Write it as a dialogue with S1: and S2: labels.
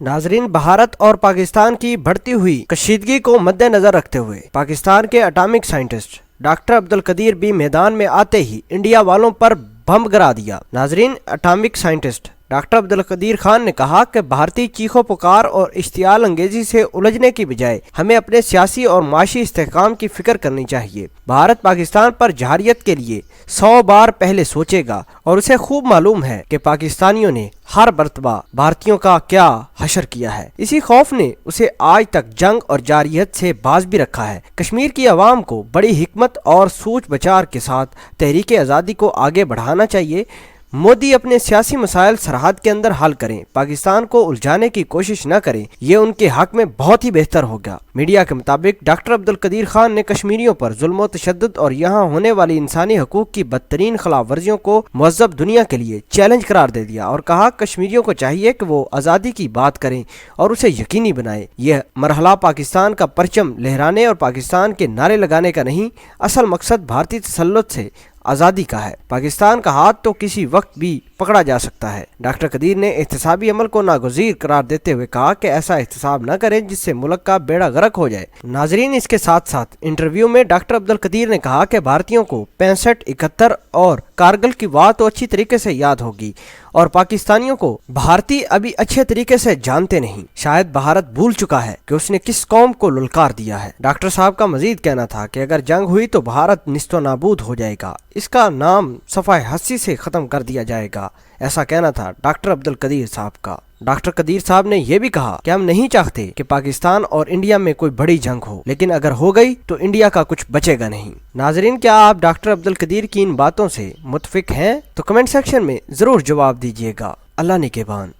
S1: ناظرین، بھارت اور پاکستان کی بڑھتی ہوئی کشیدگی کو مد نظر رکھتے ہوئے پاکستان کے اٹامک سائنٹسٹ ڈاکٹر عبدالقدیر بھی میدان میں آتے ہی انڈیا والوں پر بم گرا دیا۔ ناظرین، atomic scientist doctor Abdul Qadeer Khan نے کہا کہ بھارتی چیخو پکار اور اشتعال انگیزی سے الجھنے کی بجائے ہمیں اپنے سیاسی اور معاشی استحکام کی فکر کرنی چاہیے۔ بھارت پاکستان پر جارحیت کے لیے 100 بار پہلے سوچے گا اور اسے خوب معلوم ہے کہ پاکستانیوں نے ہر مرتبہ بھارتیوں کا کیا حشر کیا ہے۔ اسی خوف نے اسے آج تک جنگ اور جارحیت سے باز بھی رکھا ہے۔ کشمیر کی عوام کو بڑی حکمت اور سوچ بچار کے ساتھ تحریک آزادی کو آگے بڑھانا چاہیے۔ مودی اپنے سیاسی مسائل سرحد کے اندر حل کریں، پاکستان کو الجھانے کی کوشش نہ کریں، یہ ان کے حق میں بہت ہی بہتر ہوگا۔ میڈیا کے مطابق ڈاکٹر عبدالقدیر خان نے کشمیریوں پر ظلم و تشدد اور یہاں ہونے والی انسانی حقوق کی بدترین خلاف ورزیوں کو مہذب دنیا کے لیے چیلنج قرار دے دیا اور کہا کشمیریوں کو چاہیے کہ وہ آزادی کی بات کریں اور اسے یقینی بنائیں۔ یہ مرحلہ پاکستان کا پرچم لہرانے اور پاکستان کے نعرے لگانے کا نہیں، اصل مقصد بھارتی تسلط سے آزادی کا ہے۔ پاکستان کا ہاتھ تو کسی وقت بھی پکڑا جا سکتا ہے۔ ڈاکٹر قدیر نے احتسابی عمل کو ناگزیر قرار دیتے ہوئے کہا کہ ایسا احتساب نہ کریں جس سے ملک کا بیڑا غرق ہو جائے۔ ناظرین، اس کے ساتھ ساتھ انٹرویو میں ڈاکٹر عبدالقدیر نے کہا کہ بھارتیوں کو 65، 71 اور کارگل کی وار تو اچھی طریقے سے یاد ہوگی اور پاکستانیوں کو بھارتی ابھی اچھے طریقے سے جانتے نہیں۔ شاید بھارت بھول چکا ہے کہ اس نے کس قوم کو للکار دیا ہے۔ ڈاکٹر صاحب کا مزید کہنا تھا کہ اگر جنگ ہوئی تو بھارت نیست و نابود ہو جائے گا، اس کا نام صفحہ ہستی سے ختم کر دیا جائے گا، ایسا کہنا تھا ڈاکٹر عبدالقدیر صاحب کا۔ ڈاکٹر قدیر صاحب نے یہ بھی کہا کہ ہم نہیں چاہتے کہ پاکستان اور انڈیا میں کوئی بڑی جنگ ہو، لیکن اگر ہو گئی تو انڈیا کا کچھ بچے گا نہیں۔ ناظرین، کیا آپ ڈاکٹر عبدالقدیر کی ان باتوں سے متفق ہیں؟ تو کمنٹ سیکشن میں ضرور جواب دیجیے گا۔ اللہ نگہبان۔